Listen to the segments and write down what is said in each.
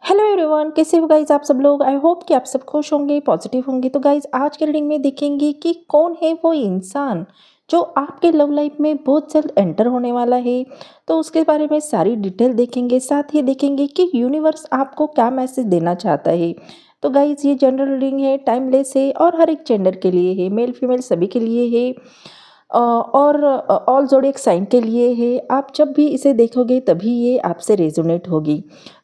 Hello everyone, कैसे हो guys आप सब लोग। आई होप कि आप सब खुश होंगे, पॉजिटिव होंगे। तो गाइज आज के रीडिंग में देखेंगे कि कौन है वो इंसान जो आपके लव लाइफ में बहुत जल्द एंटर होने वाला है। तो उसके बारे में सारी डिटेल देखेंगे, साथ ही देखेंगे कि यूनिवर्स आपको क्या मैसेज देना चाहता है। तो गाइज ये जनरल रीडिंग है, टाइमलेस है और हर एक जेंडर के लिए है, मेल फीमेल सभी के लिए है। और ऑल ज़ोडिएक साइन के लिए है। आप जब भी इसे देखोगे तभी ये आपसे रेजोनेट होगी।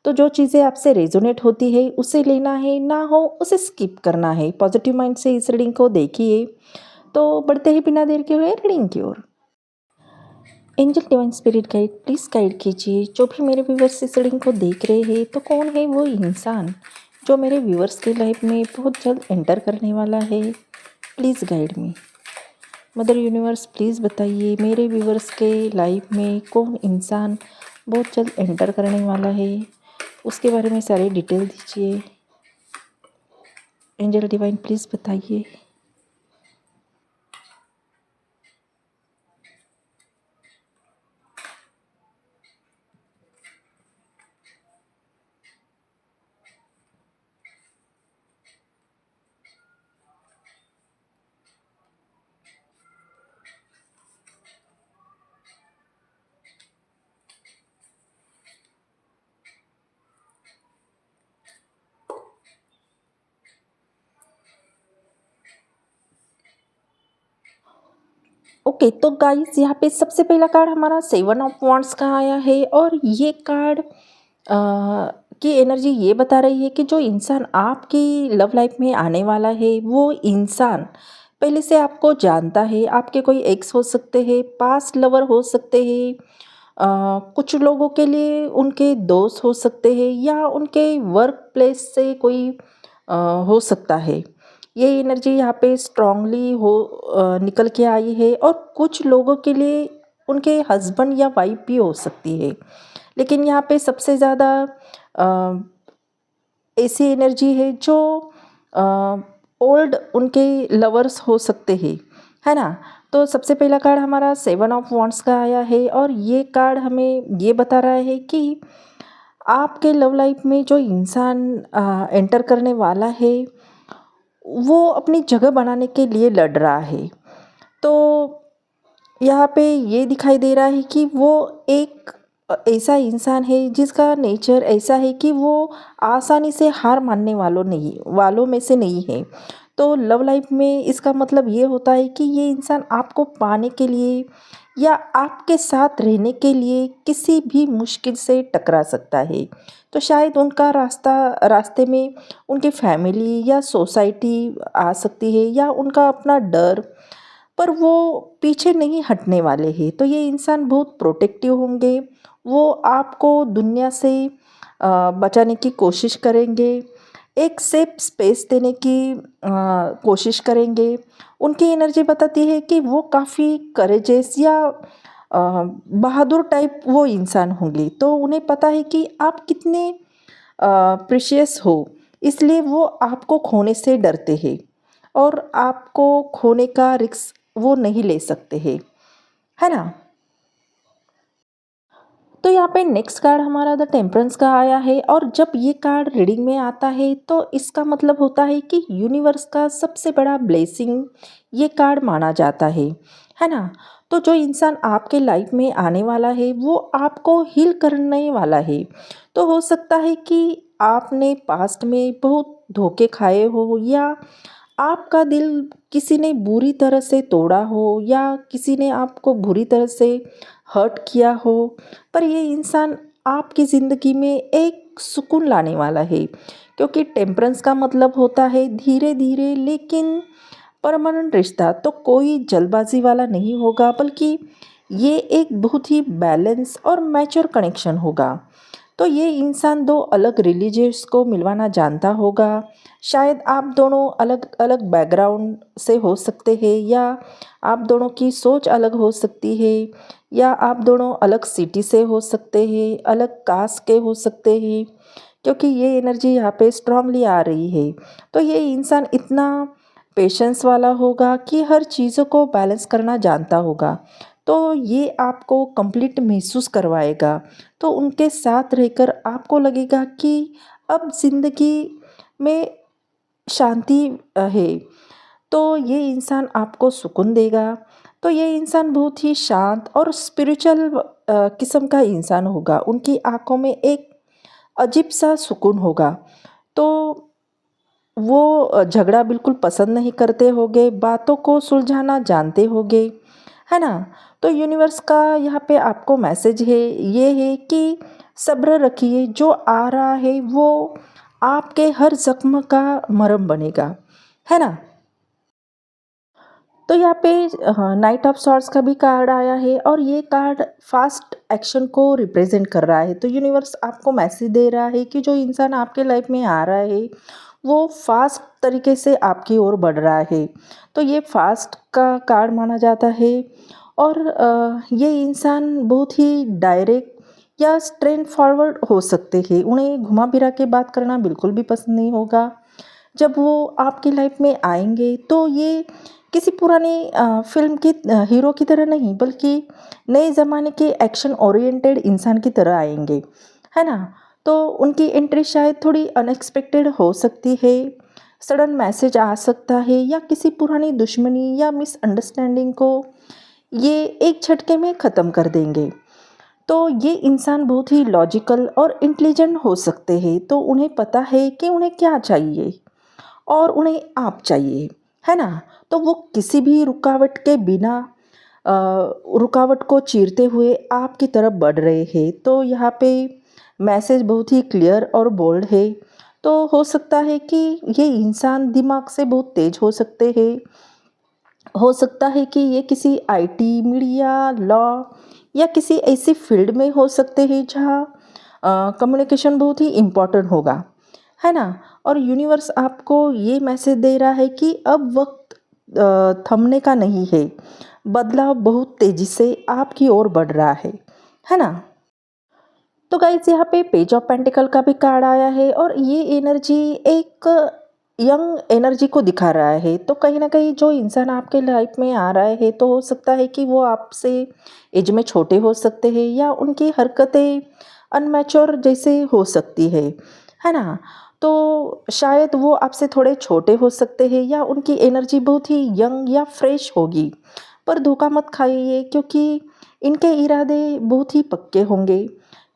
तो जो चीज़ें आपसे रेजोनेट होती है उसे लेना है, ना हो उसे स्किप करना है। पॉजिटिव माइंड से इस रीडिंग को देखिए। तो बढ़ते ही बिना देर के हुए रीडिंग की ओर। Angel divine spirit guide please guide कीजिए जो भी मेरे व्यूवर्स इस रीडिंग को देख रहे हैं। तो कौन है वो इंसान जो मेरे व्यूवर्स की लाइफ में बहुत जल्द एंटर करने वाला है। Please guide me. Mother universe please बताइए मेरे व्यूवर्स के लाइफ में कौन इंसान बहुत जल्द एंटर करने वाला है, उसके बारे में सारी डिटेल दीजिए। एंजल डिवाइन प्लीज़ बताइए। ओके, तो गाइस यहाँ पे सबसे पहला कार्ड हमारा 7 ऑफ वांड्स का आया है। और ये कार्ड की एनर्जी ये बता रही है कि जो इंसान आपकी लव लाइफ में आने वाला है वो इंसान पहले से आपको जानता है। आपके कोई एक्स हो सकते हैं, पास्ट लवर हो सकते हैं, कुछ लोगों के लिए उनके दोस्त हो सकते हैं, या उनके वर्क प्लेस से कोई हो सकता है। ये एनर्जी यहाँ पे स्ट्रांगली निकल के आई है। और कुछ लोगों के लिए उनके हस्बैंड या वाइफ भी हो सकती है। लेकिन यहाँ पे सबसे ज़्यादा ऐसी एनर्जी है जो ओल्ड उनके लवर्स हो सकते हैं, है ना। तो सबसे पहला कार्ड हमारा 7 ऑफ वांड्स का आया है। और ये कार्ड हमें ये बता रहा है कि आपके लव लाइफ में जो इंसान एंटर करने वाला है वो अपनी जगह बनाने के लिए लड़ रहा है। तो यहाँ पे ये दिखाई दे रहा है कि वो एक ऐसा इंसान है जिसका नेचर ऐसा है कि वो आसानी से हार मानने वालों में से नहीं है। तो लव लाइफ में इसका मतलब ये होता है कि ये इंसान आपको पाने के लिए या आपके साथ रहने के लिए किसी भी मुश्किल से टकरा सकता है। तो शायद उनका रास्ते में उनकी फैमिली या सोसाइटी आ सकती है, या उनका अपना डर, पर वो पीछे नहीं हटने वाले हैं। तो ये इंसान बहुत प्रोटेक्टिव होंगे। वो आपको दुनिया से बचाने की कोशिश करेंगे, एक सेफ स्पेस देने की कोशिश करेंगे। उनकी एनर्जी बताती है कि वो काफ़ी करेजेस या बहादुर टाइप वो इंसान होंगे। तो उन्हें पता है कि आप कितने प्रीशियस हो, इसलिए वो आपको खोने से डरते हैं और आपको खोने का रिस्क वो नहीं ले सकते हैं, है ना। तो यहाँ पे नेक्स्ट कार्ड हमारा द टेम्परेंस का आया है। और जब ये कार्ड रीडिंग में आता है तो इसका मतलब होता है कि यूनिवर्स का सबसे बड़ा ब्लेसिंग ये कार्ड माना जाता है ना। तो जो इंसान आपके लाइफ में आने वाला है वो आपको हील करने वाला है। तो हो सकता है कि आपने पास्ट में बहुत धोखे खाए हो, या आपका दिल किसी ने बुरी तरह से तोड़ा हो, या किसी ने आपको बुरी तरह से हर्ट किया हो। पर ये इंसान आपकी ज़िंदगी में एक सुकून लाने वाला है, क्योंकि टेम्परेंस का मतलब होता है धीरे धीरे लेकिन परमानेंट रिश्ता। तो कोई जल्दबाजी वाला नहीं होगा, बल्कि ये एक बहुत ही बैलेंस और मैच्योर कनेक्शन होगा। तो ये इंसान दो अलग रिलीजियस को मिलवाना जानता होगा। शायद आप दोनों अलग अलग बैकग्राउंड से हो सकते हैं, या आप दोनों की सोच अलग हो सकती है, या आप दोनों अलग सिटी से हो सकते हैं, अलग कास्ट के हो सकते हैं। क्योंकि ये एनर्जी यहाँ पे स्ट्रांगली आ रही है। तो ये इंसान इतना पेशेंस वाला होगा कि हर चीज़ों को बैलेंस करना जानता होगा। तो ये आपको कंप्लीट महसूस करवाएगा। तो उनके साथ रहकर आपको लगेगा कि अब ज़िंदगी में शांति है, तो ये इंसान आपको सुकून देगा। तो ये इंसान बहुत ही शांत और स्पिरिचुअल किस्म का इंसान होगा। उनकी आँखों में एक अजीब-सा सुकून होगा। तो वो झगड़ा बिल्कुल पसंद नहीं करते होंगे, बातों को सुलझाना जानते होंगे, है ना? तो यूनिवर्स का यहाँ पे आपको मैसेज है, ये है कि सब्र रखिए, जो आ रहा है वो आपके हर ज़ख्म का मरहम बनेगा, है ना? तो यहाँ पे नाइट ऑफ सॉर्ड्स का भी कार्ड आया है और ये कार्ड फास्ट एक्शन को रिप्रेजेंट कर रहा है। तो यूनिवर्स आपको मैसेज दे रहा है कि जो इंसान आपके लाइफ में आ रहा है वो फास्ट तरीके से आपकी ओर बढ़ रहा है। तो ये फास्ट का कार्ड माना जाता है और ये इंसान बहुत ही डायरेक्ट या स्ट्रेट फॉरवर्ड हो सकते हैं। उन्हें घुमा फिरा के बात करना बिल्कुल भी पसंद नहीं होगा। जब वो आपकी लाइफ में आएंगे तो ये किसी पुरानी फिल्म के हीरो की तरह नहीं, बल्कि नए ज़माने के एक्शन ओरिएंटेड इंसान की तरह आएंगे, है ना? तो उनकी एंट्री शायद थोड़ी अनएक्सपेक्टेड हो सकती है, सडन मैसेज आ सकता है या किसी पुरानी दुश्मनी या मिसअंडरस्टैंडिंग को ये एक झटके में ख़त्म कर देंगे। तो ये इंसान बहुत ही लॉजिकल और इंटेलिजेंट हो सकते हैं, तो उन्हें पता है कि उन्हें क्या चाहिए और उन्हें आप चाहिए, है ना? तो वो किसी भी रुकावट के बिना रुकावट को चीरते हुए आपकी तरफ बढ़ रहे हैं। तो यहाँ पे मैसेज बहुत ही क्लियर और बोल्ड है। तो हो सकता है कि ये इंसान दिमाग से बहुत तेज हो सकते हैं। हो सकता है कि ये किसी आईटी, मीडिया, लॉ या किसी ऐसी फील्ड में हो सकते हैं जहाँ कम्युनिकेशन बहुत ही इम्पोर्टेंट होगा, है ना? और यूनिवर्स आपको ये मैसेज दे रहा है कि अब वक्त थमने का नहीं है। बदलाव बहुत तेज़ी से आपकी ओर बढ़ रहा है ना? तो गाइस यहाँ पे पेज ऑफ पेंटिकल का भी कार्ड आया है और ये एनर्जी एक यंग एनर्जी को दिखा रहा है। तो कहीं ना कहीं जो इंसान आपके लाइफ में आ रहा है तो हो सकता है कि वो आपसे एज में छोटे हो सकते हैं या उनकी हरकतें अनमैच्योर जैसे हो सकती है ना? तो शायद वो आपसे थोड़े छोटे हो सकते हैं या उनकी एनर्जी बहुत ही यंग या फ्रेश होगी। पर धोखा मत खाइए, क्योंकि इनके इरादे बहुत ही पक्के होंगे।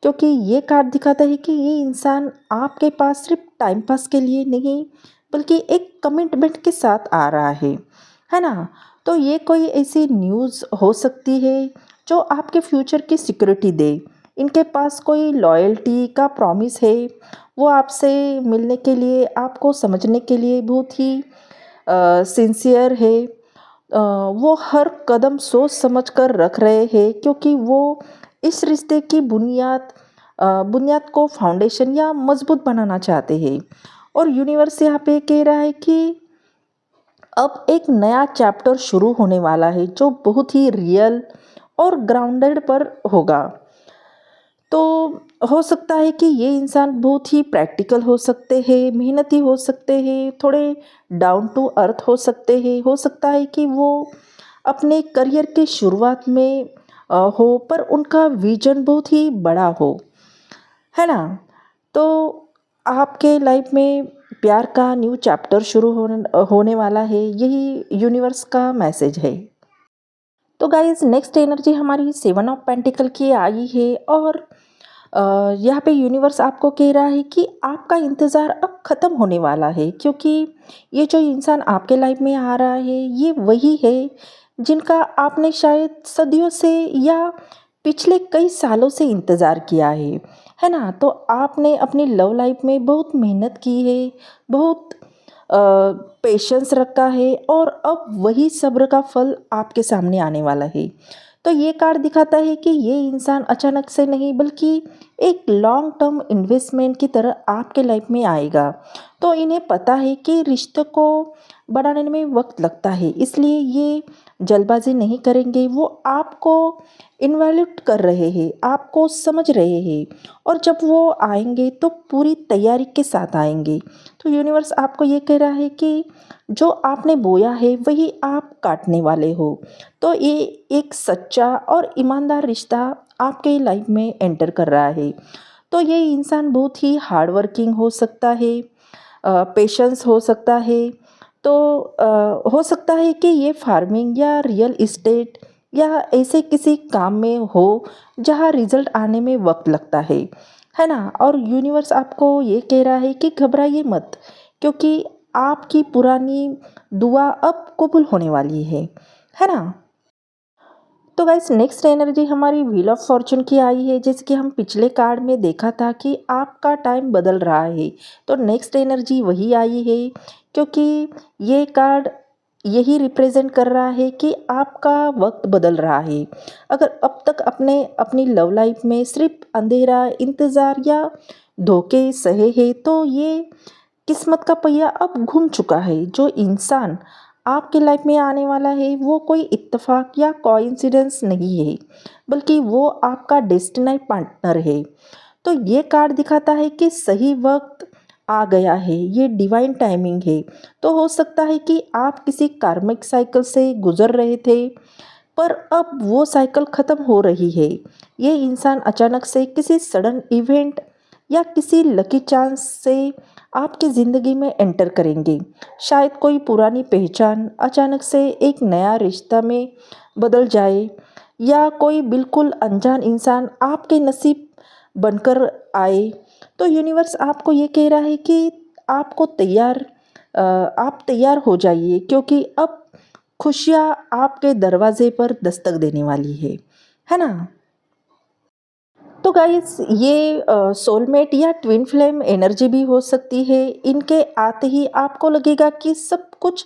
क्योंकि ये कार्ड दिखाता है कि ये इंसान आपके पास सिर्फ टाइम पास के लिए नहीं, बल्कि एक कमिटमेंट के साथ आ रहा है ना? तो ये कोई ऐसी न्यूज़ हो सकती है जो आपके फ्यूचर की सिक्योरिटी दे। इनके पास कोई लॉयल्टी का प्रॉमिस है। वो आपसे मिलने के लिए, आपको समझने के लिए बहुत ही सिंसियर है। वो हर कदम सोच समझ कर रख रहे हैं, क्योंकि वो इस रिश्ते की बुनियाद को फाउंडेशन या मजबूत बनाना चाहते हैं। और यूनिवर्स यहाँ पे कह रहा है कि अब एक नया चैप्टर शुरू होने वाला है जो बहुत ही रियल और ग्राउंडेड पर होगा। तो हो सकता है कि ये इंसान बहुत ही प्रैक्टिकल हो सकते हैं, मेहनती हो सकते हैं, थोड़े डाउन टू अर्थ हो सकते हैं। हो सकता है कि वो अपने करियर के शुरुआत में हो, पर उनका विजन बहुत ही बड़ा हो, है ना? तो आपके लाइफ में प्यार का न्यू चैप्टर शुरू होने वाला है, यही यूनिवर्स का मैसेज है। तो गाइज नेक्स्ट एनर्जी हमारी सेवन ऑफ पेंटिकल की आई है और यहाँ पे यूनिवर्स आपको कह रहा है कि आपका इंतज़ार अब ख़त्म होने वाला है, क्योंकि ये जो इंसान आपके लाइफ में आ रहा है ये वही है जिनका आपने शायद सदियों से या पिछले कई सालों से इंतज़ार किया है ना? तो आपने अपनी लव लाइफ में बहुत मेहनत की है, बहुत पेशेंस रखा है और अब वही सब्र का फल आपके सामने आने वाला है। तो ये कार्ड दिखाता है कि ये इंसान अचानक से नहीं, बल्कि एक लॉन्ग टर्म इन्वेस्टमेंट की तरह आपके लाइफ में आएगा। तो इन्हें पता है कि रिश्ते को बढ़ाने में वक्त लगता है, इसलिए ये जल्दबाजी नहीं करेंगे। वो आपको इन्वैल्यूट कर रहे हैं, आपको समझ रहे हैं और जब वो आएंगे तो पूरी तैयारी के साथ आएंगे। तो यूनिवर्स आपको ये कह रहा है कि जो आपने बोया है वही आप काटने वाले हो। तो ये एक सच्चा और ईमानदार रिश्ता आपके लाइफ में एंटर कर रहा है। तो ये इंसान बहुत ही हार्ड वर्किंग हो सकता है, पेशेंस हो सकता है। तो हो सकता है कि ये फार्मिंग या रियल इस्टेट या ऐसे किसी काम में हो जहाँ रिजल्ट आने में वक्त लगता है ना। और यूनिवर्स आपको ये कह रहा है कि घबराइए मत, क्योंकि आपकी पुरानी दुआ अब कबूल होने वाली है ना। तो गाइस नेक्स्ट एनर्जी हमारी व्हील ऑफ फॉर्चून की आई है। जैसे कि हम पिछले कार्ड में देखा था कि आपका टाइम बदल रहा है, तो नेक्स्ट एनर्जी वही आई है, क्योंकि ये कार्ड यही रिप्रेजेंट कर रहा है कि आपका वक्त बदल रहा है। अगर अब तक अपने अपनी लव लाइफ में सिर्फ अंधेरा, इंतज़ार या धोखे सहे हैं, तो ये किस्मत का पहिया अब घूम चुका है। जो इंसान आपके लाइफ में आने वाला है वो कोई इत्तेफाक या कोइंसिडेंस नहीं है, बल्कि वो आपका डेस्टिनी पार्टनर है। तो ये कार्ड दिखाता है कि सही वक्त आ गया है, ये डिवाइन टाइमिंग है। तो हो सकता है कि आप किसी कार्मिक साइकिल से गुजर रहे थे, पर अब वो साइकिल ख़त्म हो रही है। ये इंसान अचानक से किसी सडन इवेंट या किसी लकी चांस से आपकी ज़िंदगी में एंटर करेंगे। शायद कोई पुरानी पहचान अचानक से एक नया रिश्ता में बदल जाए, या कोई बिल्कुल अनजान इंसान आपके नसीब बनकर आए। तो यूनिवर्स आपको ये कह रहा है कि आपको आप तैयार हो जाइए, क्योंकि अब खुशियाँ आपके दरवाजे पर दस्तक देने वाली है ना। तो गाइस ये सोलमेट या ट्विन फ्लेम एनर्जी भी हो सकती है। इनके आते ही आपको लगेगा कि सब कुछ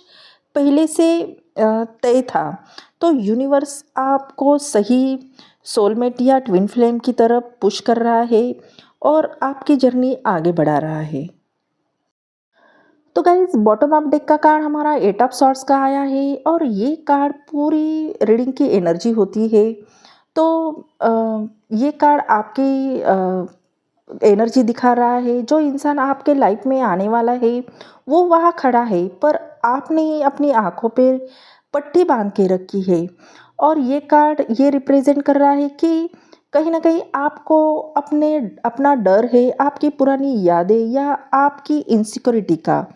पहले से तय था। तो यूनिवर्स आपको सही सोलमेट या ट्विन फ्लेम की तरफ पुश कर रहा है और आपकी जर्नी आगे बढ़ा रहा है। तो गाइज बॉटम अप डेक का कार्ड हमारा 8 ऑफ सॉर्ड्स का आया है, और ये कार्ड पूरी रीडिंग की एनर्जी होती है। तो ये कार्ड आपकी एनर्जी दिखा रहा है। जो इंसान आपके लाइफ में आने वाला है वो वहाँ खड़ा है, पर आपने अपनी आँखों पे पट्टी बांध के रखी है। और ये कार्ड ये रिप्रेजेंट कर रहा है कि कहीं ना कहीं आपको अपना डर है, आपकी पुरानी यादें या आपकी इनसिक्योरिटी का।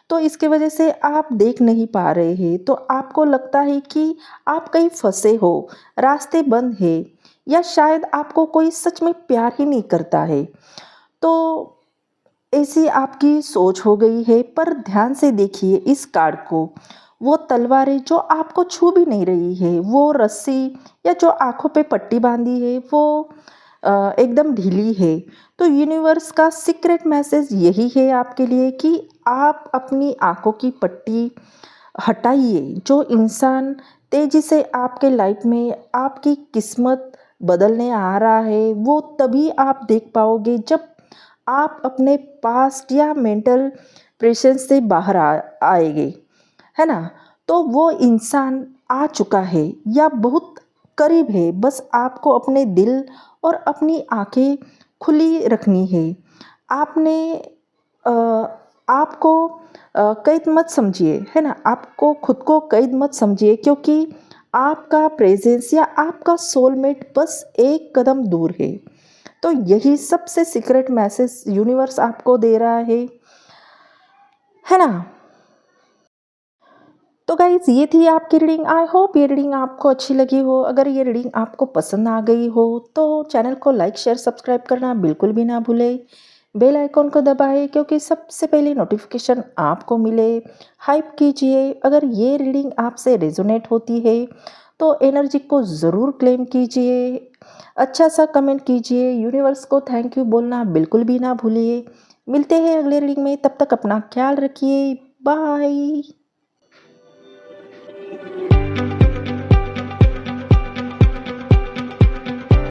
तो इसके वजह से आप देख नहीं पा रहे हैं, तो आपको लगता है कि आप कहीं फंसे हो, रास्ते बंद है, या शायद आपको कोई सच में प्यार ही नहीं करता है। तो ऐसी आपकी सोच हो गई है। पर ध्यान से देखिए इस कार्ड को। वो तलवारें जो आपको छू भी नहीं रही है, वो रस्सी या जो आंखों पे पट्टी बांधी है, वो एकदम ढीली है। तो यूनिवर्स का सीक्रेट मैसेज यही है आपके लिए कि आप अपनी आंखों की पट्टी हटाइए। जो इंसान तेजी से आपके लाइफ में आपकी किस्मत बदलने आ रहा है, वो तभी आप देख पाओगे जब आप अपने पास्ट या मेंटल प्रेशर से बाहर आएंगे, है ना। तो वो इंसान आ चुका है या बहुत करीब है, बस आपको अपने दिल और अपनी आंखें खुली रखनी है। आपने अ, आपको कैद मत समझिए, है ना। आपको खुद को कैद मत समझिए, क्योंकि आपका प्रेजेंस या आपका सोलमेट बस एक कदम दूर है। तो यही सबसे सीक्रेट मैसेज यूनिवर्स आपको दे रहा है ना। तो गाइज ये थी आपकी रीडिंग। आई होप ये रीडिंग आपको अच्छी लगी हो। अगर ये रीडिंग आपको पसंद आ गई हो तो चैनल को लाइक शेयर सब्सक्राइब करना बिल्कुल भी ना भूलें। बेल आइकॉन को दबाएं, क्योंकि सबसे पहले नोटिफिकेशन आपको मिले। हाइप कीजिए। अगर ये रीडिंग आपसे रेजोनेट होती है तो एनर्जी को ज़रूर क्लेम कीजिए, अच्छा सा कमेंट कीजिए। यूनिवर्स को थैंक यू बोलना बिल्कुल भी ना भूलिए। मिलते हैं अगले रीडिंग में, तब तक अपना ख्याल रखिए। बाय।